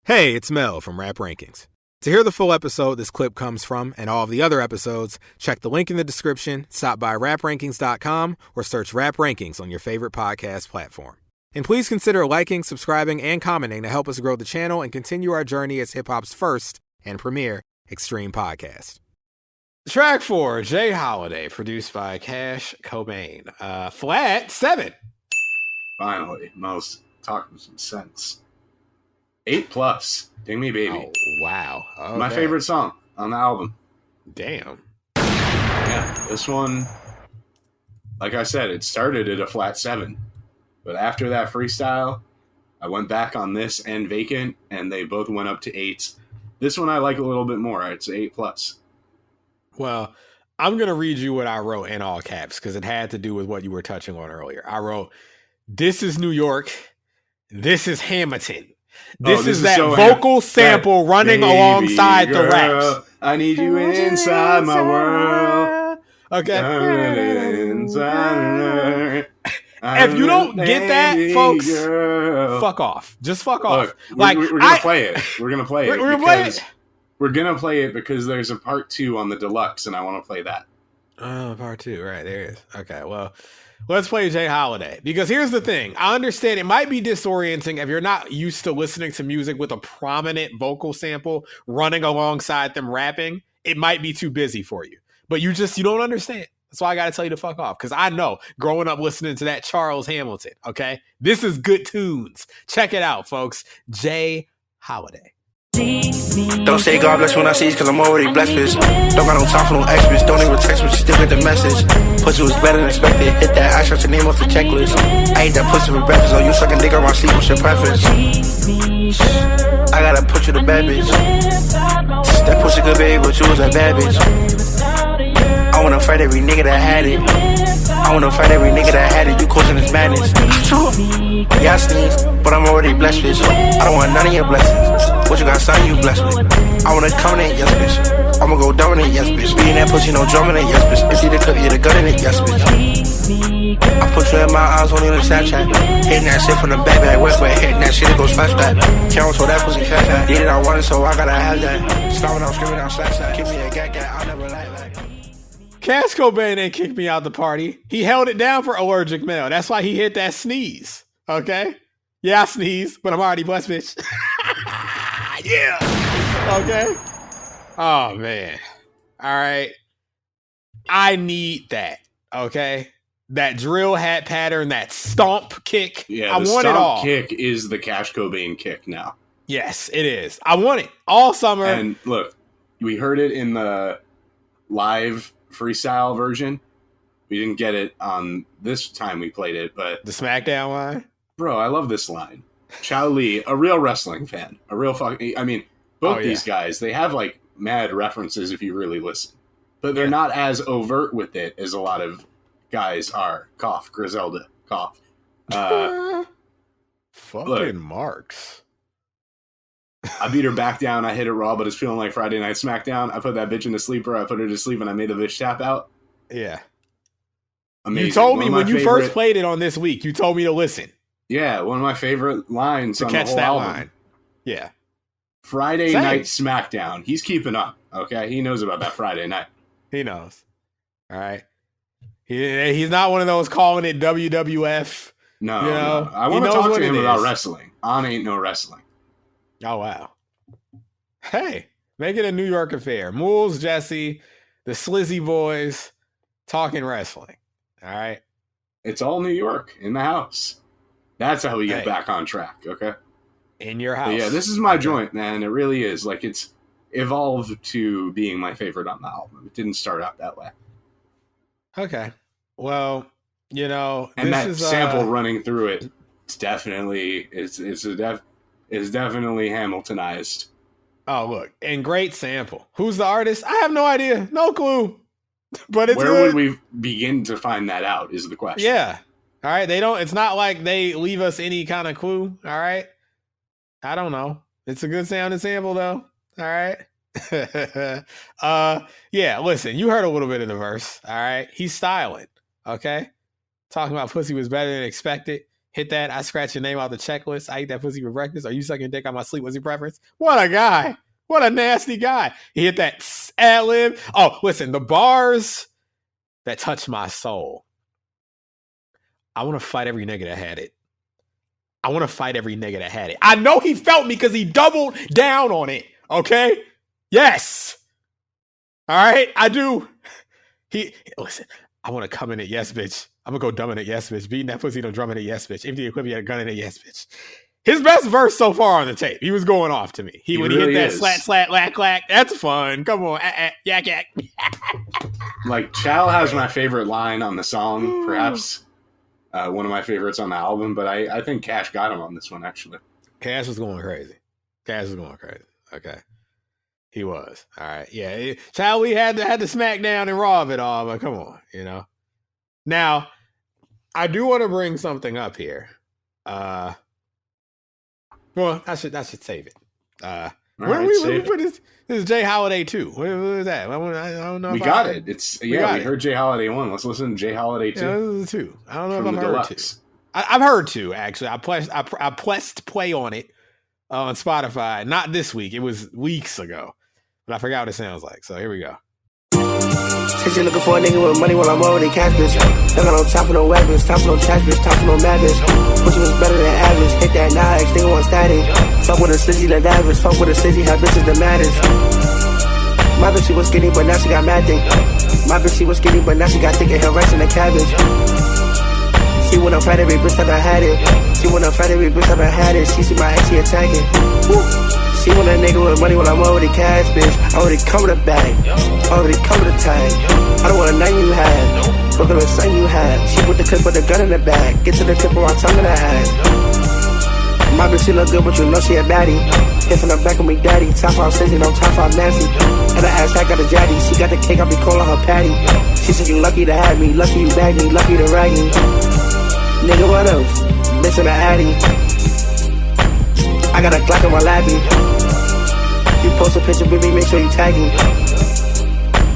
Hey, it's Mel from Rap Rankings. To hear the full episode this clip comes from and all of the other episodes, check the link in the description, stop by raprankings.com, or search Rap Rankings on your favorite podcast platform. And please consider liking, subscribing, and commenting to help us grow the channel and continue our journey as hip-hop's first and premier extreme podcast. Track 4, JHOLIDAY, produced by Cobain. Flat 7. Finally, Mel's talking some sense. 8+. Ding Me Baby. Oh, wow. Okay. My favorite song on the album. Damn. Yeah, this one, like I said, it started at a flat 7. But after that freestyle, I went back on this and Vacant, and they both went up to 8s. This one I like a little bit more. It's 8+. Well, I'm going to read you what I wrote in all caps because it had to do with what you were touching on earlier. I wrote, "This is New York. This is Hamilton. This is that so vocal sample running alongside the raps. I need you inside my world. Okay. If you don't get that, folks, fuck off. Just fuck off. Look, we're gonna play it. We're gonna play it. We're gonna play it. We're gonna play it because there's a part 2 on the deluxe, and I want to play that. Oh, part 2, right there it is. Okay, well, let's play JHOLIDAY. Because here's the thing. I understand it might be disorienting if you're not used to listening to music with a prominent vocal sample running alongside them rapping. It might be too busy for you. But you don't understand. That's why I got to tell you to fuck off. Because I know, growing up listening to that Charles Hamilton, okay? This is good tunes. Check it out, folks. JHOLIDAY. Don't say God bless when I see you, cause I'm already blessed, bitch. Don't got no time for no ex, bitch. Don't even text, but you still get the message. Pussy was better than expected. Hit that, I shot your name off the checklist. I ate that pussy for breakfast, oh, you sucking dick on my sleep, what's your preference? I gotta put you to bed, bitch. That pussy good, baby, but you was a bad bitch. I wanna fight every nigga that had it. I wanna fight every nigga that had it. You causing this madness. Yeah, I sneeze, but I'm already blessed, bitch. I don't want none of your blessings. What you got, son, you blessed with? I wanna come in it, yes, bitch. I'ma go dominate, yes, bitch. Beating that pussy, no drumming it, yes, bitch. Empty the clip, yeah, the gun in it, yes, bitch. I put you in my eyes, only on Snapchat. Hitting that shit from the back, wet, hitting that shit, it goes flashback. Can't hold that pussy fat. Did it, I want it, so I gotta have that. Stomping out, screaming out, slash that. Give me a gag, I'll never like that. Cobain didn't kick me out the party. He held it down for Allergic Male. That's why he hit that sneeze. Okay? Yeah, I sneeze, but I'm already blessed, bitch. Yeah. Okay? Oh, man. All right. I need that. Okay? That drill hat pattern, that stomp kick. Yeah, I want it all. Kick is the Cash Cobain kick now. Yes, it is. I want it all summer. And look, we heard it in the live freestyle version. We didn't get it on this time we played it, but the SmackDown line. Bro, I love this line. Chow Lee, a real wrestling fan, a real fucking. I mean, both these guys, they have like mad references if you really listen, but they're not as overt with it as a lot of guys are. Cough, Griselda, cough. Fucking look, marks. I beat her back down. I hit it raw, but it's feeling like Friday Night SmackDown. I put that bitch in the sleeper. I put her to sleep, and I made the bitch tap out. Yeah. Amazing. You told me when you first played it on this week, you told me to listen. Yeah, one of my favorite lines to on catch the whole that album. Line. Yeah. Friday Night SmackDown. He's keeping up, okay? He knows about that Friday night. He knows. All right. He's not one of those calling it WWF. No, no. I want to talk to him about wrestling. On Ain't No Wrestling. Oh, wow. Hey, make it a New York affair. Mools, Jesse, the SLIZZY boys, talking wrestling. All right? It's all New York in the house. That's how we get back on track, okay? In your house. But yeah, this is my joint, man. It really is. Like, it's evolved to being my favorite on the album. It didn't start out that way. Okay. Well, you know, and that sample running through it, it's definitely definitely Hamiltonized. Oh, look, and great sample. Who's the artist? I have no idea, no clue. But it's where would we begin to find that out? Is the question. Yeah. All right. They don't. It's not like they leave us any kind of clue. All right. I don't know. It's a good sounding sample though. All right. Yeah. Listen, you heard a little bit of the verse. All right. He's styling. Okay. Talking about pussy was better than expected. Hit that. I scratch your name out the checklist. I eat that pussy for breakfast. Are you sucking dick on my sleep? Was your preference? What a guy. What a nasty guy. He hit that ad-lib. Oh, listen, the bars that touch my soul. I want to fight every nigga that had it. I want to fight every nigga that had it. I know he felt me because he doubled down on it. Okay? Yes. All right? I do. Listen, I want to come in it, yes, bitch. I'm going to go dumb in it, yes, bitch. Beating that pussy, no drumming it, yes, bitch. Empty equipment, had a gun in it, yes, bitch. His best verse so far on the tape. He was going off to me. When he hit that slat, slat, lack, lack. That's fun. Come on. Yak, yak. Like, Chow has my favorite line on the song, perhaps. One of my favorites on the album, but I think Cash got him on this one, actually. Cash was going crazy. Okay. He was. All right. Yeah. Chow, we had to smack down and rob it all, but come on, you know. Now, I do want to bring something up here. Well, I should save it. Where we put this? This is J Holiday 2. What is that? I don't know. We got it. We heard J Holiday 1. Let's listen to J Holiday 2. Yeah, this is 2. I don't know if I've heard 2. I've heard 2, actually. I pressed play on it on Spotify. Not this week. It was weeks ago. But I forgot what it sounds like. So here we go. Since you're looking for a nigga with money while I'm already cash, bitch. Don't got no time for no weapons, time for no trash, bitch, time for no mad, bitch. Pussy was better than average, hit that Nike, nigga want static. Fuck with a SLIZZY, the average, fuck with a SLIZZY, have bitches the maddest. My bitch, she was skinny, but now she got mad thick. My bitch, she was skinny, but now she got thick and her rice in the cabbage. See when I'm fat, every bitch that I had it. See when I'm fat, every bitch that I had it. She see my ex, she attacking. Woo. See when a nigga with money when I'm already cash, bitch. I already come with a bag, already come with a tag. I don't want a name you had, but the same you had. She put the clip with the gun in the bag. Get to the clip with my tongue in her ass. My bitch, she look good, but you know she a baddie. Hit from the back of me, daddy. Top 5 SLIZZY, no top 5 Nancy. And the ass, I got a jaddy. She got the cake, I be calling her Patty. She said you lucky to have me, lucky you bagged me, lucky to rag me. Nigga, what else? Bitch in the Addy. I got a Glock in my lappy. You post a picture, baby, make sure you tag me.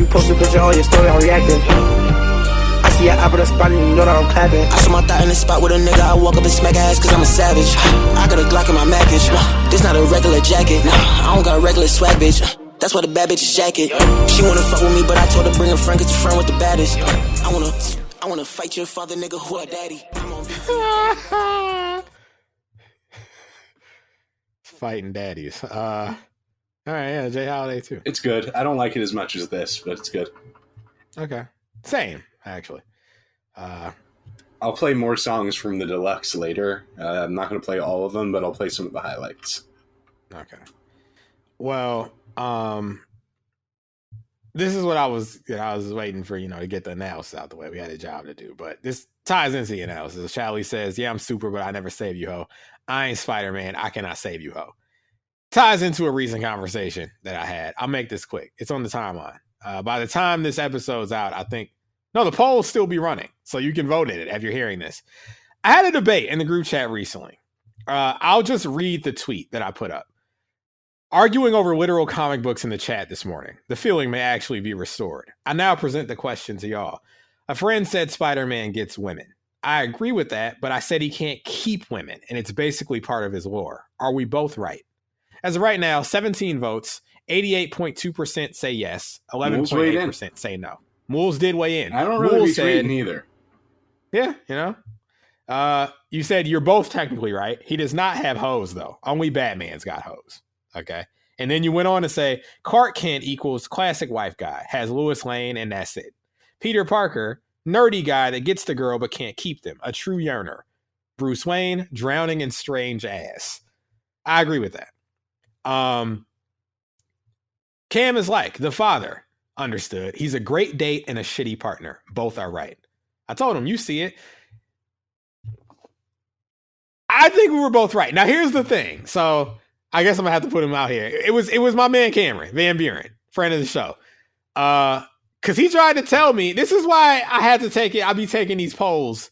You post a picture on your story, I'm reacting. I see your eye with a spot and you know that I'm clapping. I saw my thought in the spot with a nigga, I walk up and smack her ass cause I'm a savage. I got a Glock in my Macish. This not a regular jacket. I don't got a regular swag, bitch. That's why the bad bitch's jacket. She wanna fuck with me, but I told her bring a friend cause your friend with the baddest. I wanna fight your father, nigga, who a daddy. Fighting daddies. All right, yeah, J Holiday 2. It's good. I don't like it as much as this, but it's good. Okay. Same, actually. I'll play more songs from the deluxe later. I'm not going to play all of them, but I'll play some of the highlights. Okay. Well, this is what I was waiting for, to get the analysis out the way. We had a job to do, but this ties into the analysis. Charlie says, yeah, I'm super, but I never save you, ho. I ain't Spider-Man. I cannot save you, ho. Ties into a recent conversation that I had. I'll make this quick. It's on the timeline. By the time this episode's out, the poll will still be running, so you can vote in it if you're hearing this. I had a debate in the group chat recently. I'll just read the tweet that I put up. Arguing over literal comic books in the chat this morning. The feeling may actually be restored. I now present the question to y'all. A friend said Spider-Man gets women. I agree with that, but I said he can't keep women, and it's basically part of his lore. Are we both right? As of right now, 17 votes, 88.2% say yes, 11.8% say no. Mools did weigh in. I don't really be tweeting either. Yeah, you said you're both technically right. He does not have hoes, though. Only Batman's got hoes. Okay. And then you went on to say Clark Kent equals classic wife guy, has Lois Lane, and that's it. Peter Parker, nerdy guy that gets the girl but can't keep them, a true yearner. Bruce Wayne, drowning in strange ass. I agree with that. Cam is like the father. Understood. He's a great date and a shitty partner. Both are right. I told him, you see it. I think we were both right. Now here's the thing. So I guess I'm gonna have to put him out here. It was my man Cameron Van Buren, friend of the show. Cause he tried to tell me, this is why I had to take it. I'll be taking these polls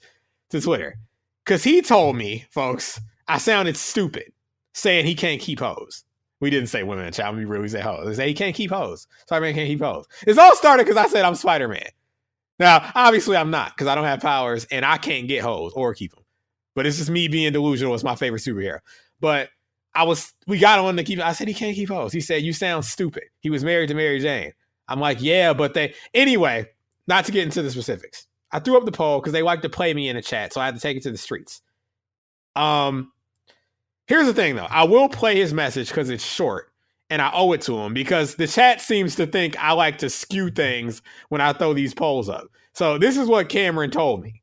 to Twitter. Cause he told me, folks, I sounded stupid saying he can't keep hoes. We didn't say women in chat. We really say hoes. They say he can't keep hoes. Spider-Man can't keep hoes. It's all started because I said I'm Spider-Man. Now, obviously I'm not because I don't have powers and I can't get hoes or keep them. but it's just me being delusional. It's my favorite superhero. But we got on to keep. I said he can't keep hoes. He said you sound stupid. He was married to Mary Jane. I'm like, yeah, but anyway. Not to get into the specifics. I threw up the poll because they like to play me in the chat, so I had to take it to the streets. Here's the thing, though. I will play his message because it's short, and I owe it to him because the chat seems to think I like to skew things when I throw these polls up. So this is what Cameron told me.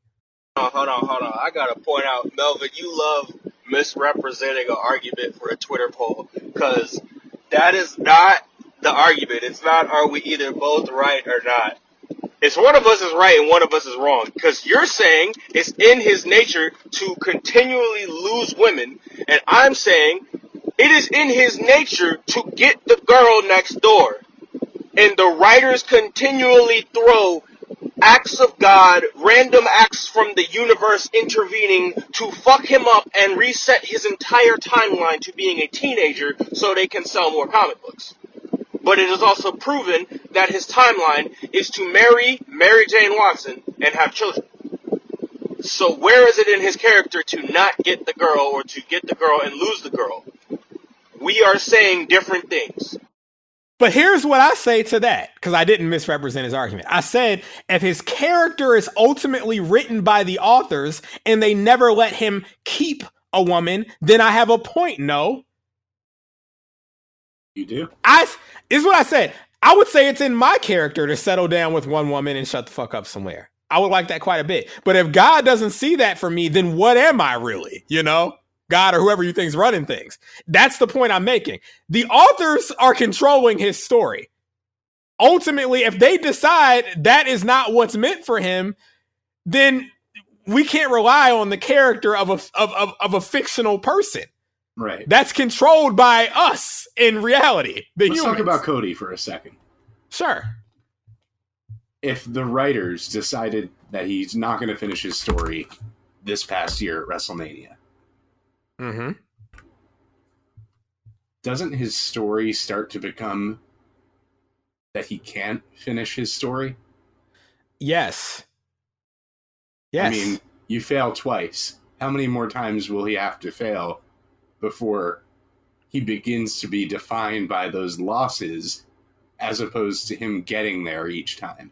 Hold on. I gotta point out, Melvin, you love misrepresenting an argument for a Twitter poll because that is not the argument. It's not, are we either both right or not? It's one of us is right and one of us is wrong. Because you're saying it's in his nature to continually lose women, and I'm saying it is in his nature to get the girl next door. And the writers continually throw acts of God, random acts from the universe intervening to fuck him up and reset his entire timeline to being a teenager so they can sell more comic books. But it is also proven that his timeline is to marry Mary Jane Watson and have children. So where is it in his character to not get the girl or to get the girl and lose the girl? We are saying different things. But here's what I say to that, because I didn't misrepresent his argument. I said, if his character is ultimately written by the authors and they never let him keep a woman, then I have a point, no? You do? Is what I said. I would say it's in my character to settle down with one woman and shut the fuck up somewhere. I would like that quite a bit. But if God doesn't see that for me, then what am I really? You know? God or whoever you think's running things. That's the point I'm making. The authors are controlling his story. Ultimately, if they decide that is not what's meant for him, then we can't rely on the character of a fictional person. Right. That's controlled by us in reality. Let's talk about Cody for a second. Sure. If the writers decided that he's not going to finish his story this past year at WrestleMania, doesn't his story start to become that he can't finish his story? Yes. I mean, you fail twice. How many more times will he have to fail before he begins to be defined by those losses as opposed to him getting there each time?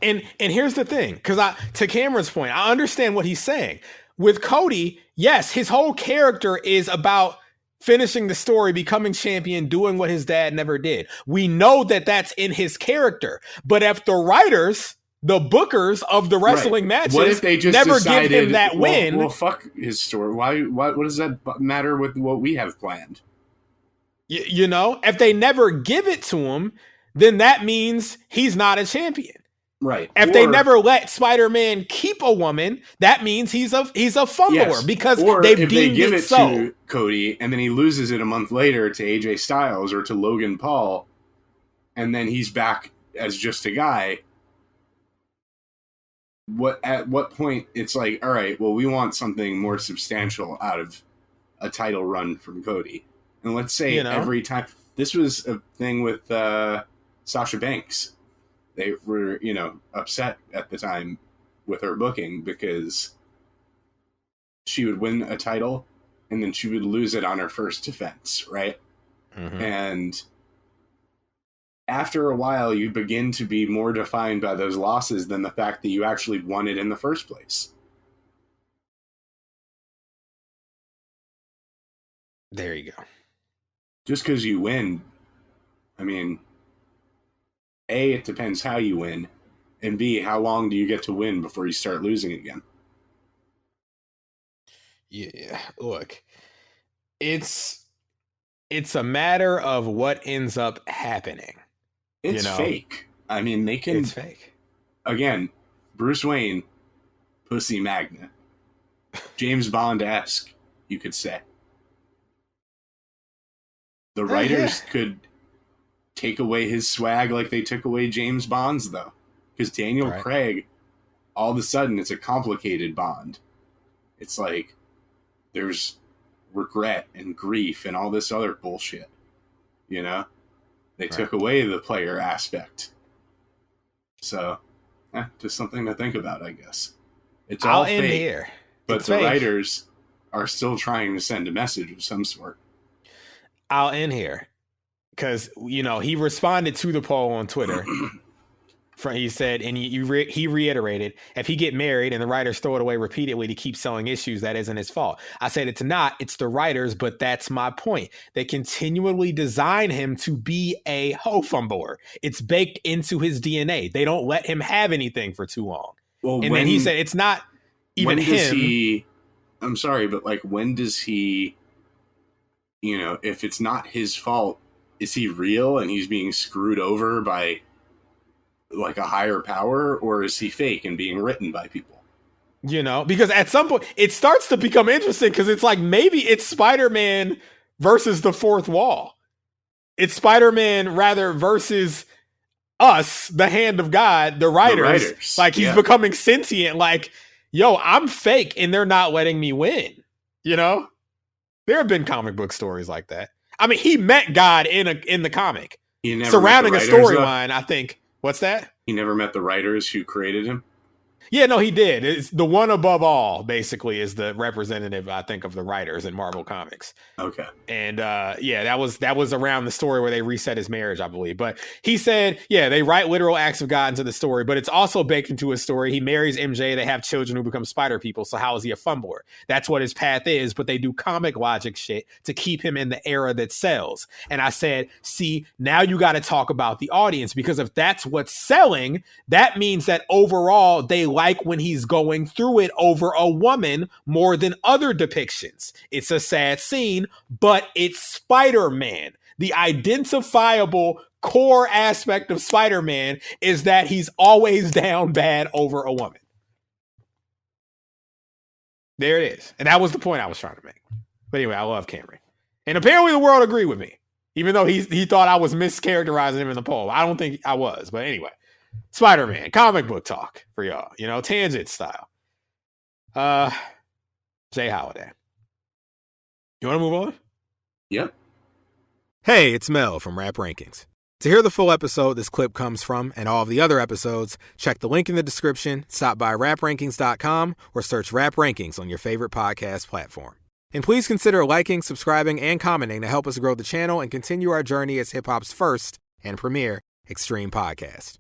And here's the thing, because to Cameron's point, I understand what he's saying. With Cody, yes, his whole character is about finishing the story, becoming champion, doing what his dad never did. We know that that's in his character. But if the writers, the bookers of the wrestling matches, what if they just never decided, give him that win? Well, fuck his story. Why? What does that matter with what we have planned? You know, if they never give it to him, then that means he's not a champion. Right. If they never let Spider-Man keep a woman, that means he's a fumbler because they've deemed it so. Or if they give it to Cody and then he loses it a month later to AJ Styles or to Logan Paul, and then he's back as just a guy. At what point it's like, all right, well, we want something more substantial out of a title run from Cody. And let's say every time, this was a thing with Sasha Banks. They were, upset at the time with her booking because she would win a title and then she would lose it on her first defense, right? Mm-hmm. And after a while, you begin to be more defined by those losses than the fact that you actually won it in the first place. There you go. Just because you win, I mean, A, it depends how you win, and B, how long do you get to win before you start losing again? Yeah, look, it's a matter of what ends up happening. It's fake. I mean, they can... It's fake. Again, Bruce Wayne, pussy magnet. James Bond-esque, you could say. The writers could take away his swag like they took away James Bond's, though. Because Daniel Craig, all of a sudden, it's a complicated Bond. It's like, there's regret and grief and all this other bullshit. You know? They took away the player aspect. So, just something to think about, I guess. It's all I'll end fake. here. but it's the fake. writers are still trying to send a message of some sort. I'll end here because, he responded to the poll on Twitter. He said, and he reiterated, if he get married and the writers throw it away repeatedly to keep selling issues, that isn't his fault. I said it's not. It's the writers, but that's my point. They continually design him to be a ho-fumbler. It's baked into his DNA. They don't let him have anything for too long. Well, and then he said it's not even him. I'm sorry, but like, when does he, if it's not his fault, is he real and he's being screwed over by like a higher power, or is he fake and being written by people? Because at some point it starts to become interesting because it's like maybe it's Spider-Man versus the fourth wall. It's Spider-Man rather versus us, the hand of God, the writers. Like he's becoming sentient. Like, yo, I'm fake and they're not letting me win. There have been comic book stories like that. I mean, he met God in the comic surrounding a storyline. I think. What's that? He never met the writers who created him? Yeah, no, he did. It's the one above all, basically, is the representative, I think, of the writers in Marvel Comics. Okay. And that was around the story where they reset his marriage, I believe. But he said, they write literal acts of God into the story, but it's also baked into his story. He marries MJ. They have children who become spider people. So how is he a fumbler? That's what his path is. But they do comic logic shit to keep him in the era that sells. And I said, see, now you got to talk about the audience, because if that's what's selling, that means that overall they like when he's going through it over a woman more than other depictions. It's a sad scene, but it's Spider-Man. The identifiable core aspect of Spider-Man is that he's always down bad over a woman. There it is. And that was the point I was trying to make. But anyway, I love Cameron. And apparently the world agreed with me, even though he thought I was mischaracterizing him in the poll. I don't think I was, but anyway. Spider-Man, comic book talk for y'all, tangent style. JHOLIDAY. You want to move on? Yep. Hey, it's Mel from Rap Rankings. To hear the full episode this clip comes from and all of the other episodes, check the link in the description, stop by raprankings.com, or search Rap Rankings on your favorite podcast platform. And please consider liking, subscribing, and commenting to help us grow the channel and continue our journey as hip-hop's first and premier extreme podcast.